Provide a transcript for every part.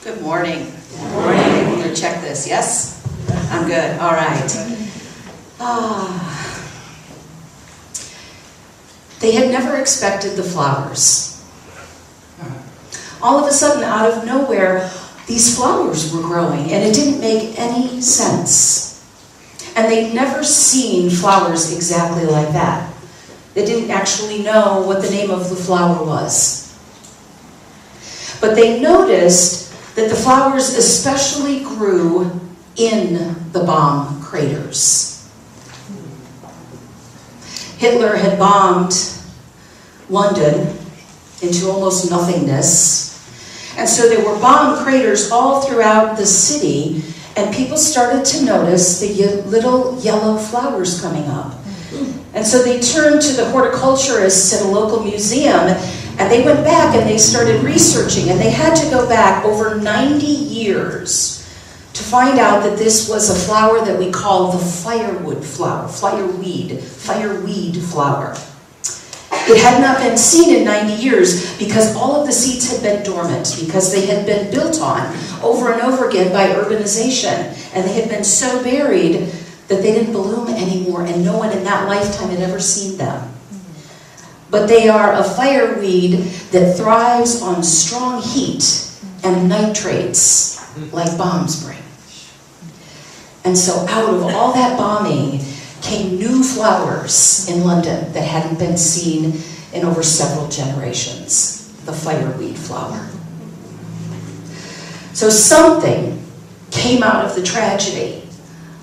Good morning. Good morning. I'm going to check this. Yes? I'm good. All right. They had never expected the flowers. All of a sudden, out of nowhere, these flowers were growing, and it didn't make any sense. And they'd never seen flowers exactly like that. They didn't actually know what the name of the flower was. But they noticed that the flowers especially grew in the bomb craters. Hitler had bombed London into almost nothingness. And so there were bomb craters all throughout the city, and people started to notice the little yellow flowers coming up. And so they turned to the horticulturists at a local museum, and they went back and they started researching, and they had to go back over 90 years to find out that this was a flower that we call the fireweed flower. It had not been seen in 90 years because all of the seeds had been dormant, because they had been built on over and over again by urbanization, and they had been so buried that they didn't bloom anymore, and no one in that lifetime had ever seen them. But they are a fireweed that thrives on strong heat and nitrates like bombs bring. And so out of all that bombing came new flowers in London that hadn't been seen in over several generations. The fireweed flower. So something came out of the tragedy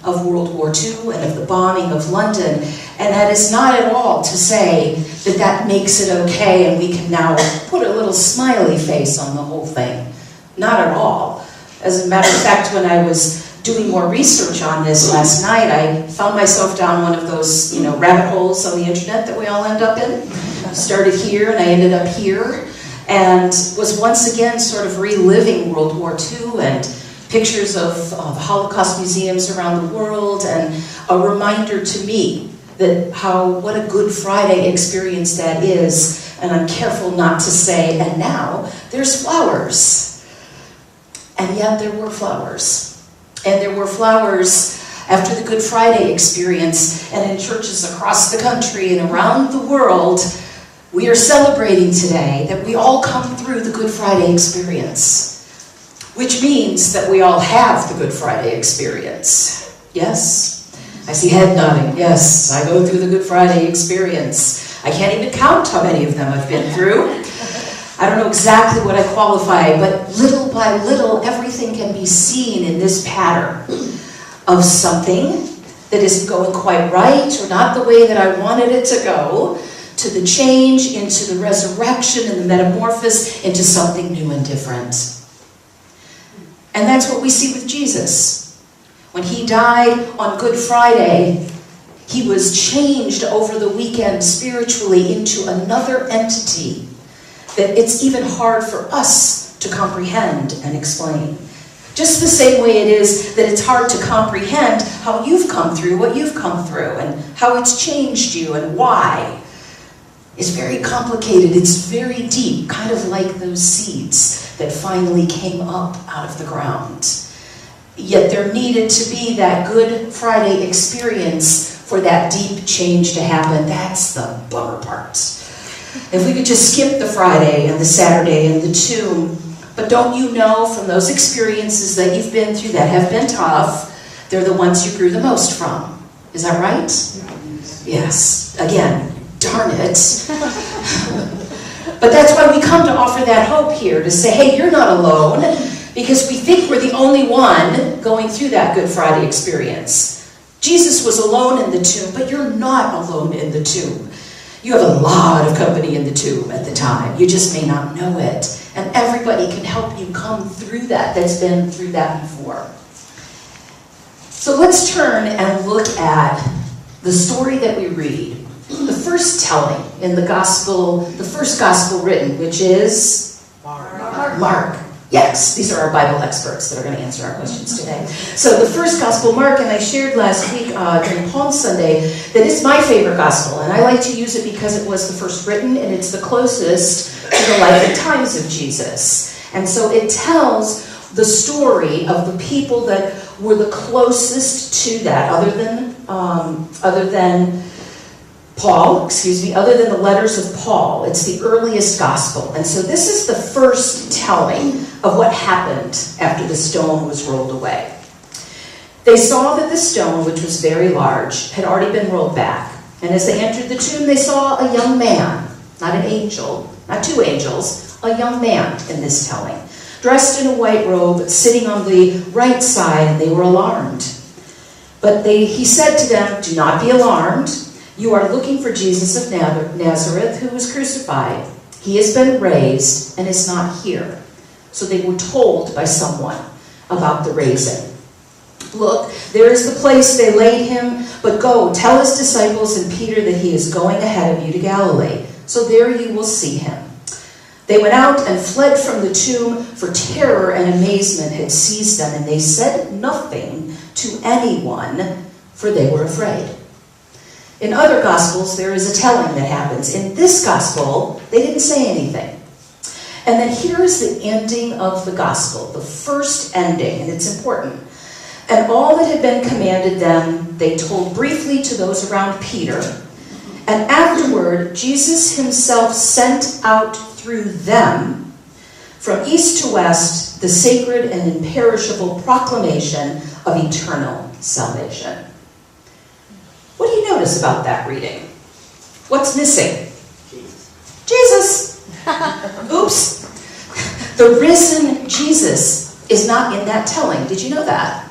of World War II and of the bombing of London, and that is not at all to say that that makes it okay and we can now put a little smiley face on the whole thing. Not at all. As a matter of fact, when I was doing more research on this last night, I found myself down one of those, rabbit holes on the internet that we all end up in. Started here and I ended up here, and was once again sort of reliving World War II and pictures of Holocaust museums around the world, and a reminder to me that what a Good Friday experience that is. And I'm careful not to say, and now there's flowers. And yet there were flowers. And there were flowers after the Good Friday experience, and in churches across the country and around the world, we are celebrating today that we all come through the Good Friday experience. Which means that we all have the Good Friday experience. Yes? I see head nodding. Yes, I go through the Good Friday experience. I can't even count how many of them I've been through. I don't know exactly what I qualify, but little by little, everything can be seen in this pattern of something that isn't going quite right or not the way that I wanted it to go, to the change, into the resurrection and the metamorphosis into something new and different. And that's what we see with Jesus. When he died on Good Friday, he was changed over the weekend spiritually into another entity that it's even hard for us to comprehend and explain. Just the same way it is that it's hard to comprehend how you've come through what you've come through and how it's changed you and why. It's very complicated, it's very deep, kind of like those seeds that finally came up out of the ground. Yet there needed to be that Good Friday experience for that deep change to happen. That's the bummer part. If we could just skip the Friday and the Saturday and the tomb, but don't you know from those experiences that you've been through that have been tough, they're the ones you grew the most from. Is that right? Yes. Again, darn it. But that's why we come to offer that hope here, to say, hey, you're not alone, because we think we're the only one going through that Good Friday experience. Jesus was alone in the tomb, but you're not alone in the tomb. You have a lot of company in the tomb at the time. You just may not know it. And everybody can help you come through that that's been through that before. So let's turn and look at the story that we read. The first telling in the gospel, the first gospel written, which is Mark. Yes, these are our Bible experts that are going to answer our questions today. So the first gospel, Mark, and I shared last week during Palm Sunday that it's my favorite gospel, and I like to use it because it was the first written, and it's the closest to the life and times of Jesus. And so it tells the story of the people that were the closest to that, other than the letters of Paul. It's the earliest gospel. And so this is the first telling of what happened after the stone was rolled away. They saw that the stone, which was very large, had already been rolled back. And as they entered the tomb, they saw a young man, not an angel, not two angels, a young man in this telling, dressed in a white robe, sitting on the right side, and they were alarmed. But he said to them, "Do not be alarmed. You are looking for Jesus of Nazareth, who was crucified. He has been raised and is not here." So they were told by someone about the raising. "Look, there is the place they laid him, but go, tell his disciples and Peter that he is going ahead of you to Galilee. So there you will see him." They went out and fled from the tomb, for terror and amazement had seized them, and they said nothing to anyone, for they were afraid. In other Gospels, there is a telling that happens. In this Gospel, they didn't say anything. And then here is the ending of the Gospel, the first ending, and it's important. "And all that had been commanded them, they told briefly to those around Peter. And afterward, Jesus himself sent out through them, from east to west, the sacred and imperishable proclamation of eternal salvation." What do you notice about that reading? What's missing? Jesus. Oops. The risen Jesus is not in that telling. Did you know that?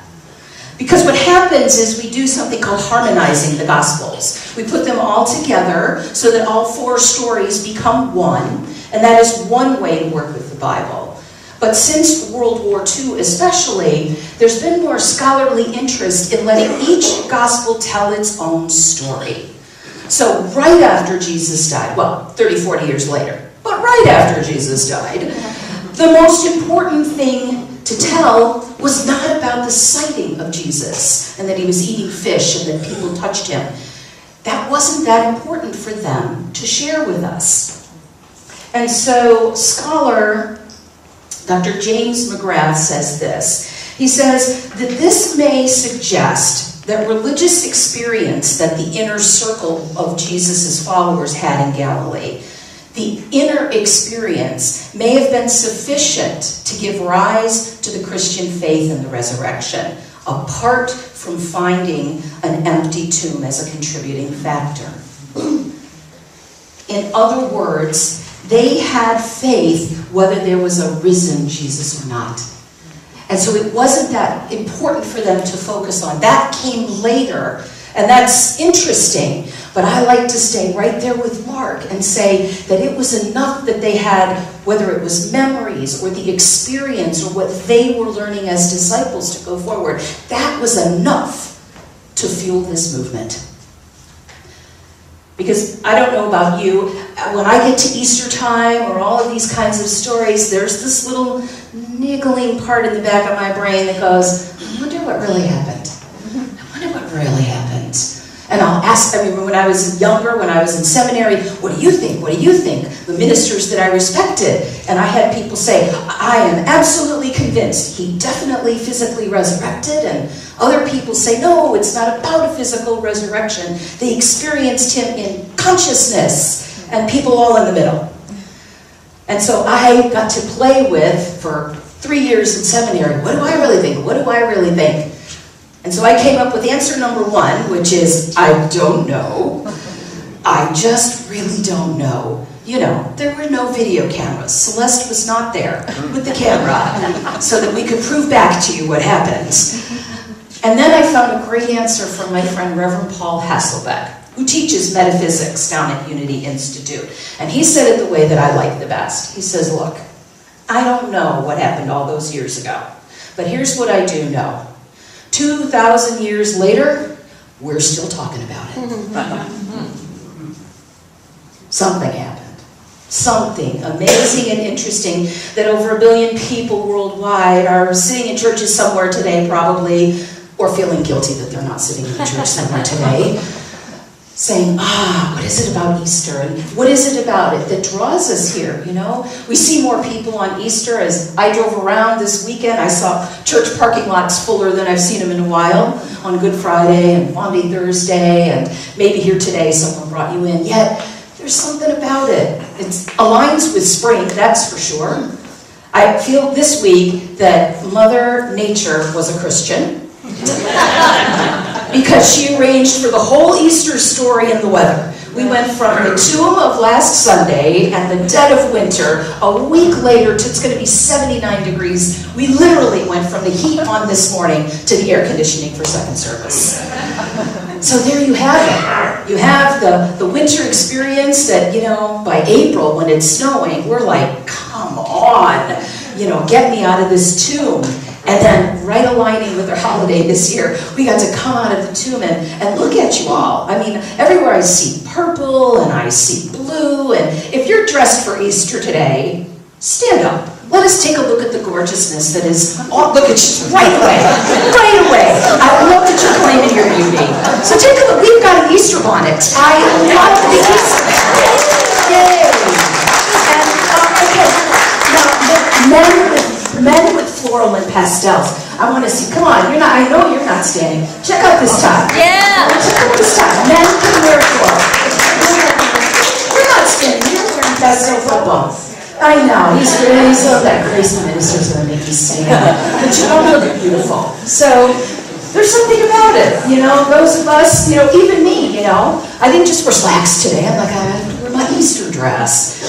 Because what happens is we do something called harmonizing the Gospels. We put them all together so that all four stories become one, and that is one way to work with the Bible. But since World War II especially, there's been more scholarly interest in letting each Gospel tell its own story. So right after Jesus died, well, 30, 40 years later, but right after Jesus died, the most important thing to tell was not about the sighting of Jesus and that he was eating fish and that people touched him. That wasn't that important for them to share with us. And so scholar Dr. James McGrath says this. He says that this may suggest that religious experience that the inner circle of Jesus' followers had in Galilee, the inner experience may have been sufficient to give rise to the Christian faith in the resurrection, apart from finding an empty tomb as a contributing factor. In other words, they had faith whether there was a risen Jesus or not. And so it wasn't that important for them to focus on. That came later, and that's interesting. But I like to stay right there with Mark and say that it was enough that they had, whether it was memories or the experience or what they were learning as disciples to go forward, that was enough to fuel this movement. Because I don't know about you, when I get to Easter time or all of these kinds of stories, there's this little niggling part in the back of my brain that goes, I wonder what really happened. I wonder what really happened. And I'll ask, when I was younger, when I was in seminary, what do you think? What do you think? The ministers that I respected. And I had people say, I am absolutely convinced he definitely physically resurrected. And other people say, no, it's not about a physical resurrection. They experienced him in consciousness. And people all in the middle. And so I got to play with, for 3 years in seminary, what do I really think? What do I really think? And so I came up with answer number 1, which is, I don't know. I just really don't know. You know, there were no video cameras. Celeste was not there with the camera so that we could prove back to you what happened. And then I found a great answer from my friend Reverend Paul Hasselbeck, who teaches metaphysics down at Unity Institute. And he said it the way that I like the best. He says, look, I don't know what happened all those years ago, but here's what I do know. 2,000 years later, we're still talking about it. Something happened. Something amazing and interesting that over 1 billion people worldwide are sitting in churches somewhere today probably, or feeling guilty that they're not sitting in a church somewhere today. saying, what is it about Easter? And what is it about it that draws us here, you know? We see more people on Easter. As I drove around this weekend, I saw church parking lots fuller than I've seen them in a while, on Good Friday and Maundy Thursday, and maybe here today someone brought you in. Yet, there's something about it. It aligns with spring, that's for sure. I feel this week that Mother Nature was a Christian. Because she arranged for the whole Easter story in the weather. We went from the tomb of last Sunday and the dead of winter, a week later to it's going to be 79 degrees. We literally went from the heat on this morning to the air conditioning for second service. So there you have it. You have the winter experience that, you know, by April when it's snowing, we're like, come on, you know, get me out of this tomb. And then, right aligning with our holiday this year, we got to come out of the tomb and look at you all. I mean, everywhere I see purple and I see blue. And if you're dressed for Easter today, stand up. Let us take a look at the gorgeousness that is, look at you, right away, right away. I love that you're claiming your beauty. So take a look, we've got an Easter bonnet. I love the Easter bonnet. Yay! And, okay, now, men with floral and pastels. I want to see, come on, I know you're not standing. Check out this top. Yeah! Check out this top. Men can wear floral. You're not standing, you're wearing pastel football. I know, he's that crazy minister's going to make you stand. But you don't look beautiful. So, there's something about it, you know, those of us, you know, even me, you know. I didn't just wear slacks today, I'm like, I have to wear my Easter dress.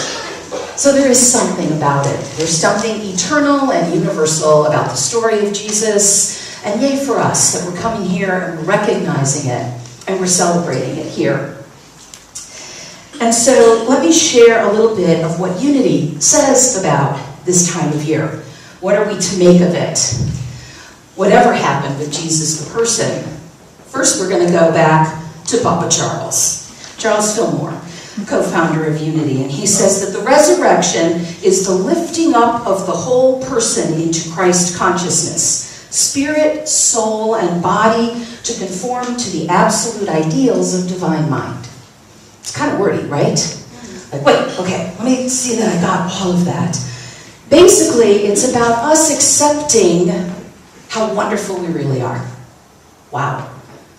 So there is something about it. There's something eternal and universal about the story of Jesus. And yay for us that we're coming here and we're recognizing it and we're celebrating it here. And so let me share a little bit of what Unity says about this time of year. What are we to make of it? Whatever happened with Jesus the person. First we're going to go back to Papa Charles Fillmore, co-founder of Unity, and he says that the resurrection is the lifting up of the whole person into Christ consciousness, spirit, soul, and body, to conform to the absolute ideals of divine mind. It's kind of wordy, right? Like, wait, okay, let me see that I got all of that. Basically, it's about us accepting how wonderful we really are. Wow,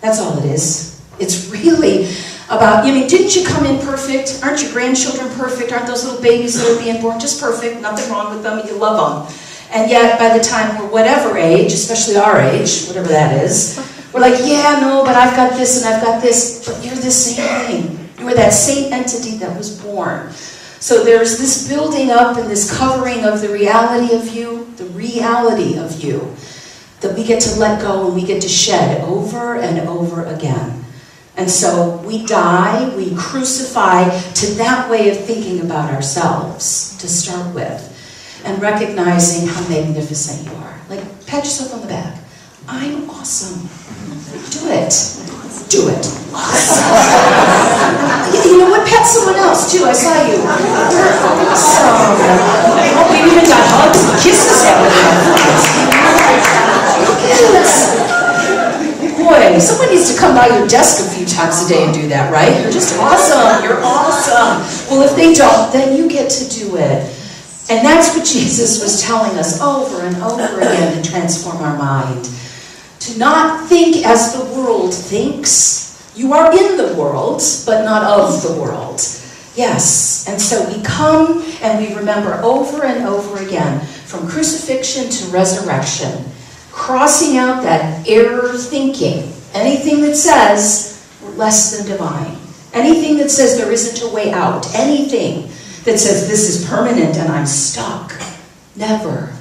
that's all it is. It's really about, I mean, didn't you come in perfect? Aren't your grandchildren perfect? Aren't those little babies that are being born just perfect? Nothing wrong with them, you love them. And yet, by the time we're whatever age, especially our age, whatever that is, we're like, yeah, no, but I've got this and I've got this. But you're the same thing. You are that same entity that was born. So there's this building up and this covering of the reality of you, that we get to let go and we get to shed over and over again. And so we die, we crucify to that way of thinking about ourselves to start with, and recognizing how magnificent you are. Like, pat yourself on the back. I'm awesome. Do it. Do it. Awesome. You know what? Pat someone else too. I saw you. You're awesome. Oh, we even got hugs and kisses out of Look at this. Boy, someone needs to come by your desk a few times a day and do that, right? You're just awesome. You're awesome. Well, if they don't, then you get to do it. And that's what Jesus was telling us over and over again to transform our mind. To not think as the world thinks. You are in the world, but not of the world. Yes. And so we come and we remember over and over again, from crucifixion to resurrection, crossing out that error thinking. Anything that says we're less than divine. Anything that says there isn't a way out. Anything that says this is permanent and I'm stuck. Never.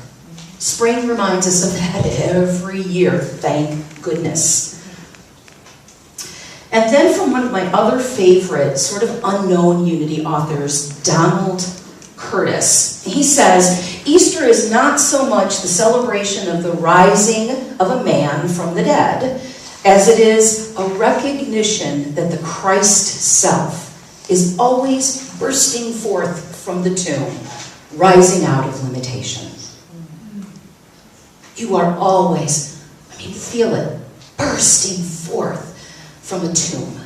Spring reminds us of that every year, thank goodness. And then from one of my other favorite, sort of unknown Unity authors, Donald Curtis. He says, Easter is not so much the celebration of the rising of a man from the dead, as it is a recognition that the Christ self is always bursting forth from the tomb, rising out of limitation. You are always, feel it, bursting forth from a tomb.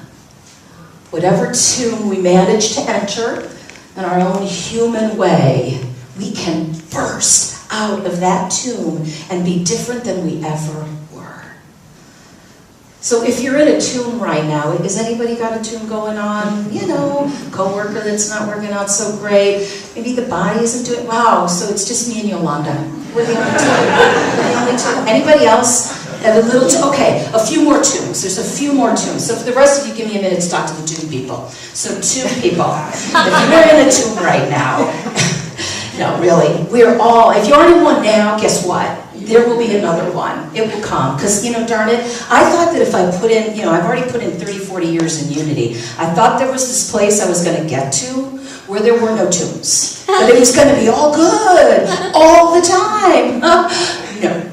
Whatever tomb we manage to enter in our own human way, we can burst out of that tomb and be different than we ever were. So if you're in a tomb right now, has anybody got a tomb going on? You know, coworker that's not working out so great. Maybe the body isn't doing, wow, so it's just me and Yolanda. We're the only two. We're the only two. Anybody else? And a little, okay, a few more tombs. There's a few more tombs. So for the rest of you, give me a minute to talk to the tomb people. So tomb people, if you're in a tomb right now, no, really, we're all, if you aren't in one now, guess what? There will be another one. It will come. Because, darn it, I thought that if I put in, I've already put in 30, 40 years in Unity. I thought there was this place I was going to get to where there were no tombs. But it was going to be all good, all the time. No.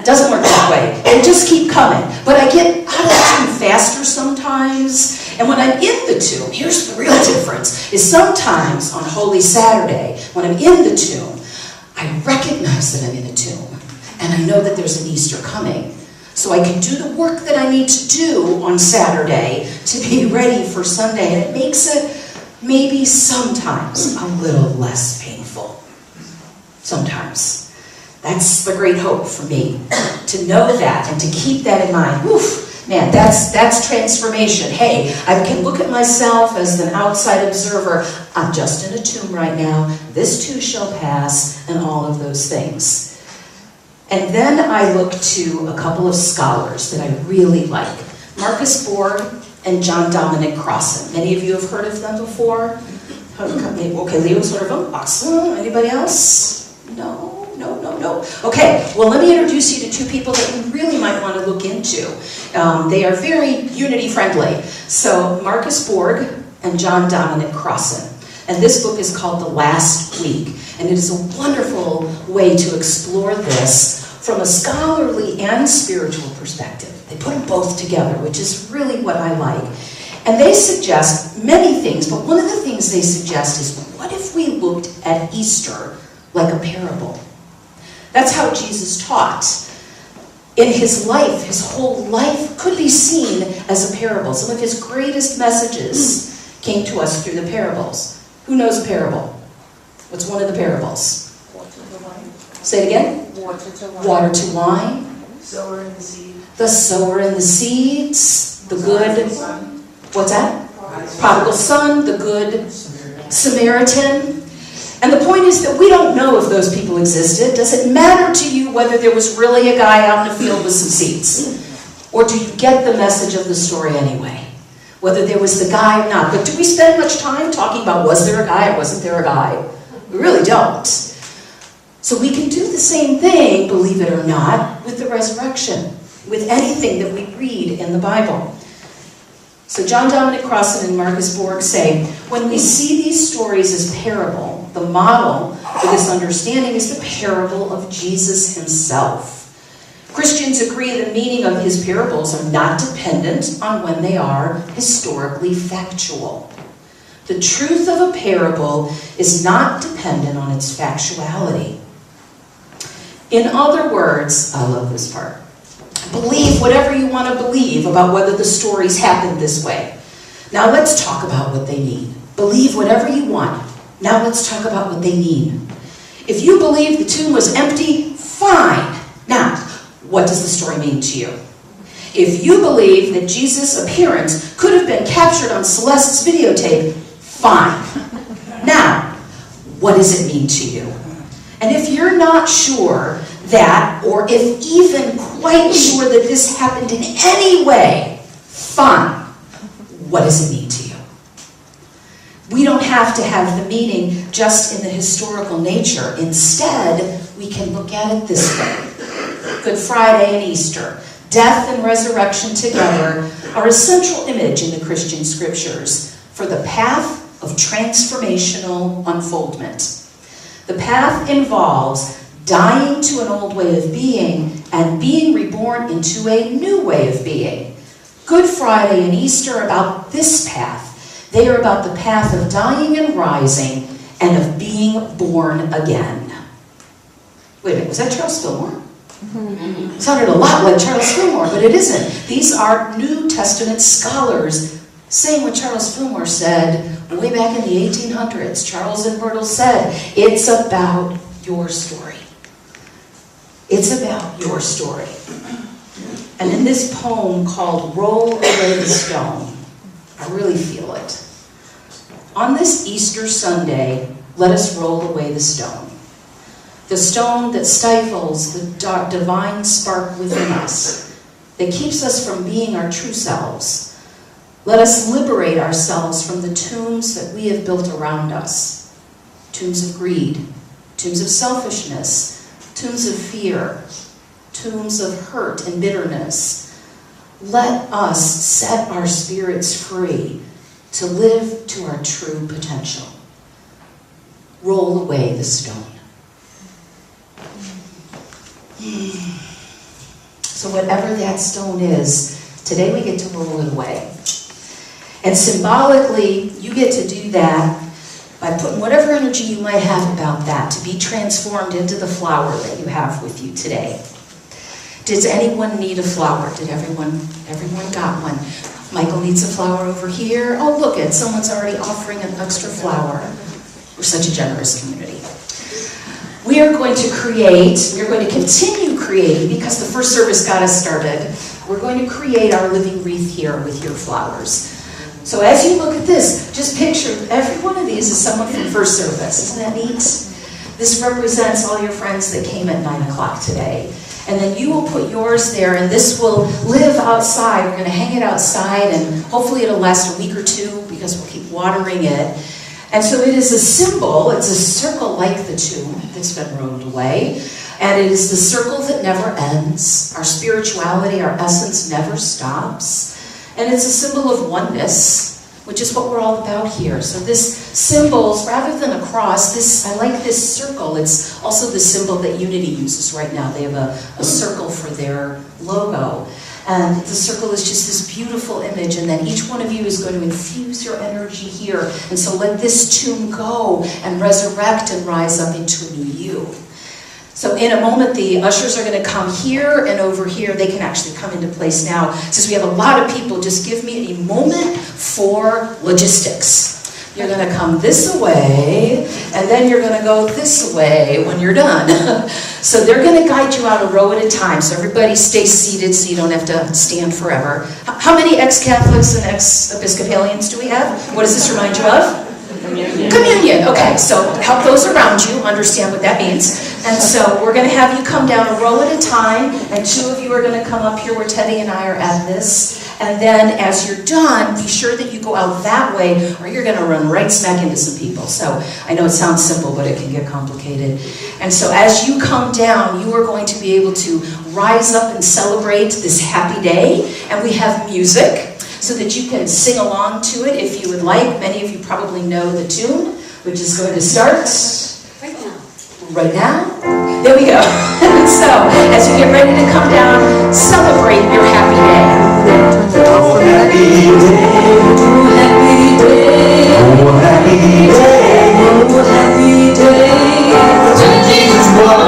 Doesn't work that way. They just keep coming. But I get out of the tomb faster sometimes. And when I'm in the tomb, here's the real difference, is sometimes on Holy Saturday, when I'm in the tomb, I recognize that I'm in a tomb. And I know that there's an Easter coming. So I can do the work that I need to do on Saturday to be ready for Sunday. And it makes it maybe sometimes a little less painful. Sometimes. That's the great hope for me, to know that and to keep that in mind. Woof, man, that's transformation. Hey, I can look at myself as an outside observer. I'm just in a tomb right now. This too shall pass, and all of those things. And then I look to a couple of scholars that I really like. Marcus Borg and John Dominic Crossan. Many of you have heard of them before? Okay, Leo's heard of them. Awesome. Anybody else? No. Okay, well, let me introduce you to two people that you really might want to look into. They are very unity-friendly. So, Marcus Borg and John Dominic Crossan. And this book is called The Last Week. And it is a wonderful way to explore this from a scholarly and spiritual perspective. They put them both together, which is really what I like. And they suggest many things, but one of the things they suggest is, what if we looked at Easter like a parable? That's how Jesus taught. In his life, his whole life could be seen as a parable. Some of his greatest messages came to us through the parables. Who knows a parable? What's one of the parables? Water to wine. Say it again. Water to wine. Water to wine. Sower and the seed. The sower and the seeds. The good. What's that? Prodigal son. The good Samaritan. And the point is that we don't know if those people existed. Does it matter to you whether there was really a guy out in the field with some seeds? Or do you get the message of the story anyway? Whether there was the guy or not. But do we spend much time talking about was there a guy or wasn't there a guy? We really don't. So we can do the same thing, believe it or not, with the resurrection. With anything that we read in the Bible. So John Dominic Crossan and Marcus Borg say, when we see these stories as parable, the model for this understanding is the parable of Jesus himself. Christians agree the meaning of his parables are not dependent on when they are historically factual. The truth of a parable is not dependent on its factuality. In other words, I love this part. Believe whatever you want to believe about whether the stories happened this way. Now let's talk about what they mean. Believe whatever you want. Now let's talk about what they mean. If you believe the tomb was empty, fine. Now, what does the story mean to you? If you believe that Jesus' appearance could have been captured on Celeste's videotape, fine. Now, what does it mean to you? And if you're not sure that, or if even quite sure that this happened in any way, fine. What does it mean to you? We don't have to have the meaning just in the historical nature. Instead, we can look at it this way. Good Friday and Easter, death and resurrection together, are a central image in the Christian scriptures for the path of transformational unfoldment. The path involves dying to an old way of being and being reborn into a new way of being. Good Friday and Easter are about this path. They are about the path of dying and rising and of being born again. Wait a minute, was that Charles Fillmore? It sounded a lot like Charles Fillmore, but it isn't. These are New Testament scholars Saying what Charles Fillmore said way back in the 1800s. Charles and Myrtle said, it's about your story. It's about your story. And in this poem called Roll Away the Stone, I really feel it. On this Easter Sunday, let us roll away the stone. The stone that stifles the divine spark within us, that keeps us from being our true selves. Let us liberate ourselves from the tombs that we have built around us. Tombs of greed, tombs of selfishness, tombs of fear, tombs of hurt and bitterness. Let us set our spirits free to live to our true potential. Roll away the stone. So whatever that stone is, today we get to roll it away. And symbolically, you get to do that by putting whatever energy you might have about that to be transformed into the flower that you have with you today. Does anyone need a flower? Did everyone got one? Michael needs a flower over here. Oh, look it, someone's already offering an extra flower. We're such a generous community. We are going to continue creating, because the first service got us started, we're going to create our living wreath here with your flowers. So as you look at this, just picture every one of these is someone from first service. Isn't that neat? This represents all your friends that came at 9 o'clock today. And then you will put yours there, and this will live outside. We're going to hang it outside, and hopefully it'll last a week or two because we'll keep watering it. And so it is a symbol. It's a circle like the tomb that's been rolled away. And it is the circle that never ends. Our spirituality, our essence never stops. And it's a symbol of oneness, which is what we're all about here. So this symbols, rather than a cross, I like this circle. It's also the symbol that Unity uses right now. They have a circle for their logo. And the circle is just this beautiful image, and then each one of you is going to infuse your energy here. And so let this tomb go and resurrect and rise up into a new you. So in a moment, the ushers are going to come here and over here. They can actually come into place now. Since we have a lot of people, just give me a moment for logistics. You're going to come this way, and then you're going to go this way when you're done. So they're going to guide you out a row at a time. So everybody stay seated so you don't have to stand forever. How many ex-Catholics and ex-Episcopalians do we have? What does this remind you of? Communion. Okay, so help those around you understand what that means. And so we're going to have you come down a row at a time, and 2 of you are going to come up here where Teddy and I are at this. And then as you're done, be sure that you go out that way, or you're going to run right smack into some people. So I know it sounds simple, but it can get complicated. And so as you come down, you are going to be able to rise up and celebrate this happy day. And we have music, so that you can sing along to it if you would like. Many of you probably know the tune, which is going to start right now. There we go. So, as you get ready to come down, celebrate your happy day. Oh, happy day. Oh, happy day. Oh, happy day. Oh, happy day. When Jesus was.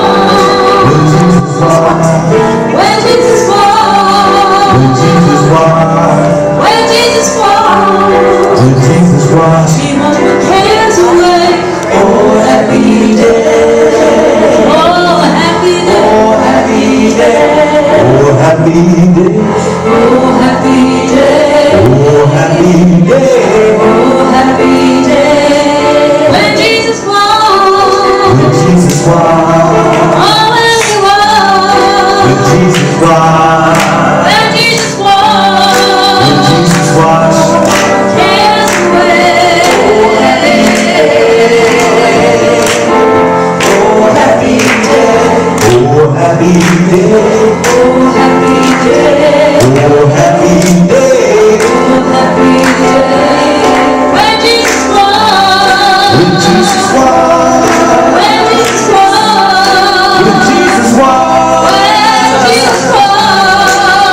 When Jesus was. When Jesus was. When Jesus was. When Jesus was. He won't put cares away. Oh, happy day. Oh, happy day. Oh, happy day. Oh, happy day. Oh, happy day. Oh, happy day. Oh, happy day. When Jesus was. When Jesus was. Oh, when he was. When Jesus was. When Jesus was. When Jesus was. Cares away. Oh, happy day. Oh, happy day. Oh, happy day. Oh, happy day. Oh, happy day. When Jesus was. When Jesus was. When Jesus was. When Jesus was.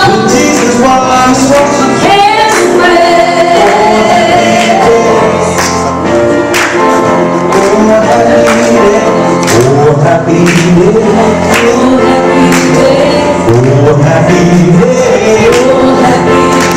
When Jesus was. When Jesus was. Cares away. Oh, happy day. Oh, happy day. Oh, happy day. Oh, happy day. Oh, happy day.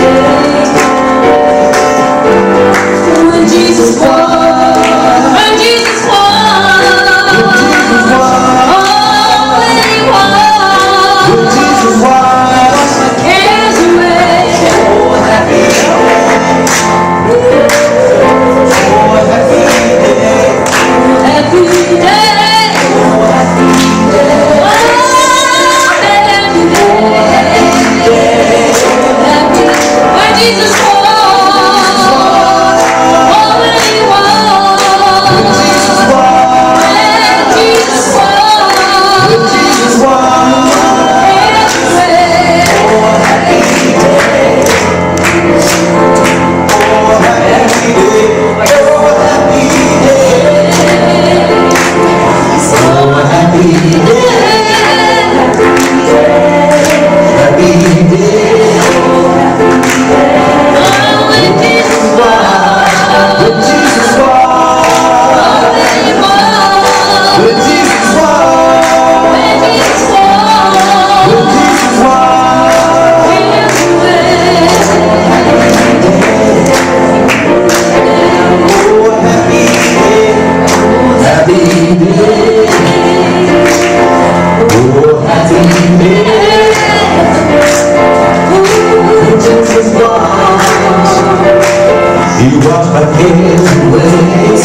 my cares away.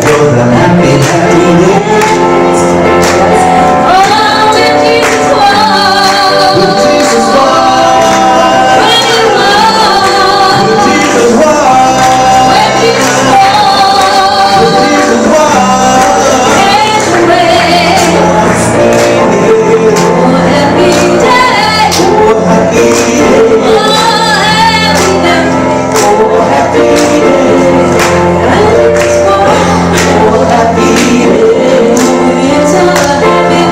For the happy, happy days. When Jesus walked, When Jesus walked, when He walked, when Jesus walked, when Jesus walked, when Jesus walked, cares away. Oh, happy day, oh happy day, oh, happy day. oh happy day, When Jesus walked, oh happy day, it's a happy day.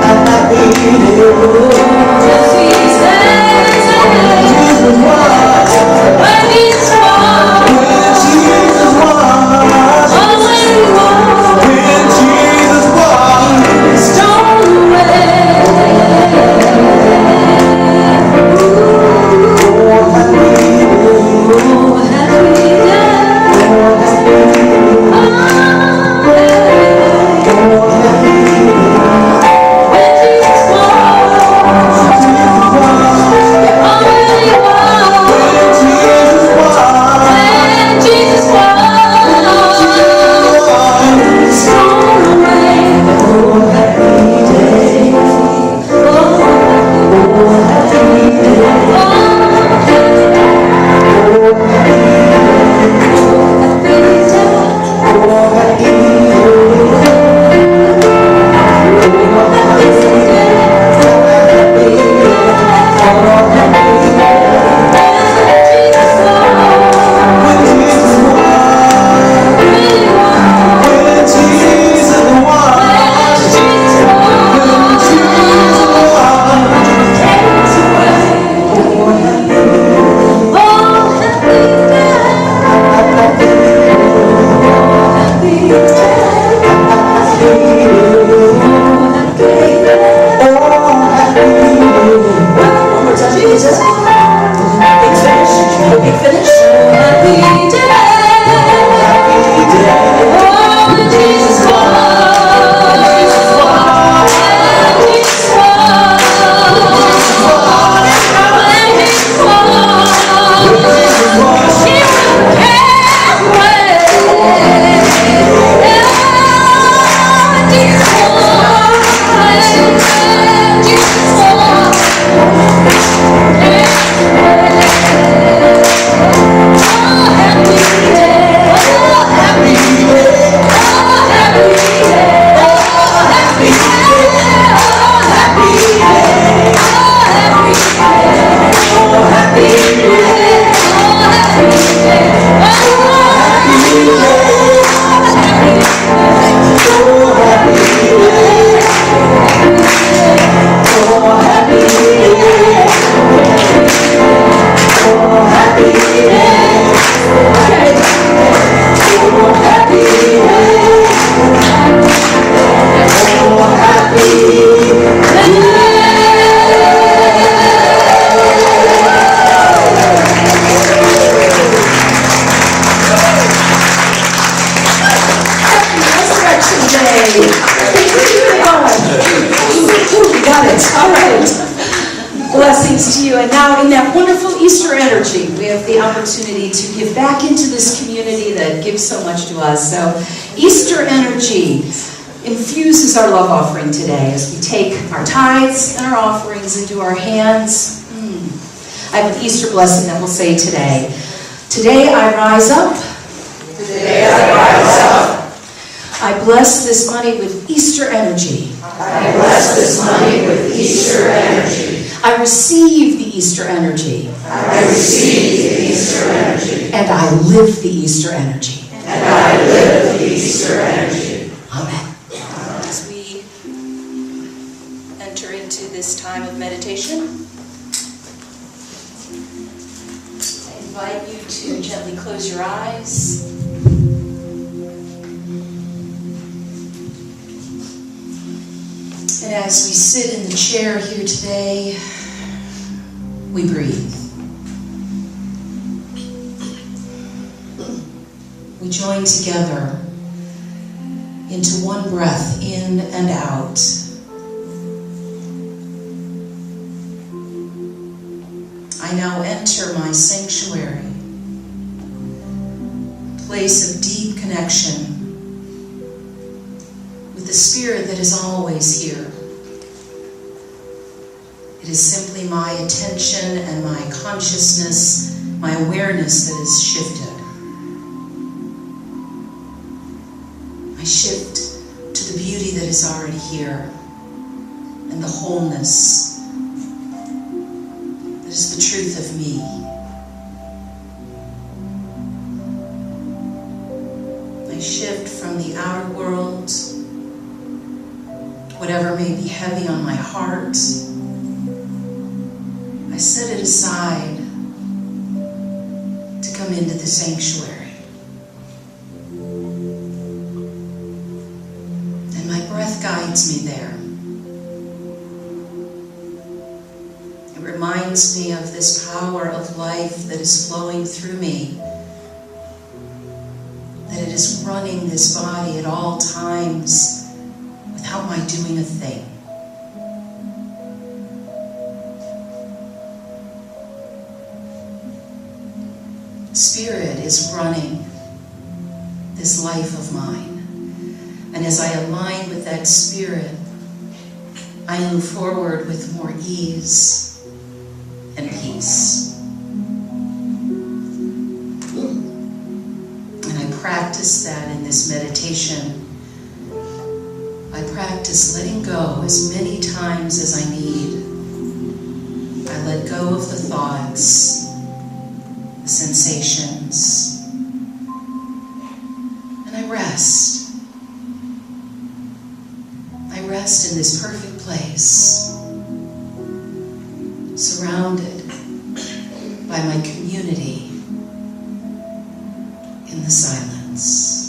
happy day. Happy day. Jesus walked, When Jesus walked, when Jesus walked, oh, when He walked, when Jesus walked, stone away. oh happy day, Oh, happy day. oh happy day, Oh, happy day. When Jesus walked, Jesus walked, oh, when He walked, when Jesus walked, when Jesus walked, stone away. oh happy day, Oh, happy day, oh, Jesus. Big finish. Big finish. happy day. Oh, when Jesus walked, when Jesus walked, when Jesus walked, He would care away. Oh, Jesus walked, Jesus walked. Resurrection Day. Ooh, got it. All right. Blessings to you. And now in that wonderful Easter energy, we have the opportunity to give back into this community that gives so much to us. So Easter energy infuses our love offering today as we take our tithes and our offerings into our hands. I have an Easter blessing that we'll say today. Today I rise up. Today I rise up. I bless this money with Easter energy. I bless this money with Easter energy. I receive the Easter energy. I receive the Easter energy. And I live the Easter energy. And I live the Easter energy. Amen. As we enter into this time of meditation, I invite you to gently close your eyes. And as we sit in the chair here today, we breathe. We join together into one breath in and out. I now enter my sanctuary place of deep connection with the Spirit that is always here. It is simply my attention and my consciousness, my awareness that is shifted. I shift to the beauty that is already here and the wholeness that is the truth of me. I shift from the outer world, whatever may be heavy on my heart. I set it aside to come into the sanctuary. And my breath guides me there. It reminds me of this power of life that is flowing through me, that it is running this body at all times without my doing a thing. Spirit is running this life of mine. And as I align with that Spirit, I move forward with more ease and peace. And I practice that in this meditation. I practice letting go as many times as I need. I let go of the thoughts, the sensations, and I rest. I rest in this perfect place, surrounded by my community in the silence.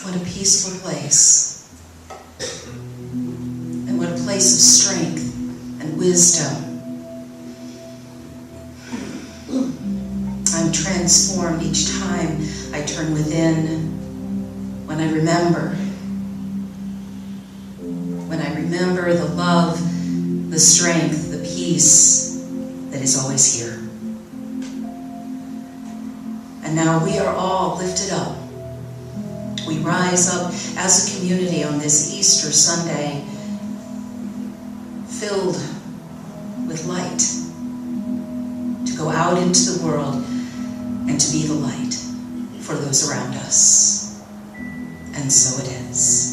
What a peaceful place. And what a place of strength and wisdom. I'm transformed each time I turn within when I remember. When I remember the love, the strength, the peace that is always here. And now we are all lifted up. We rise up as a community on this Easter Sunday, filled with light, to go out into the world and to be the light for those around us. And so it is.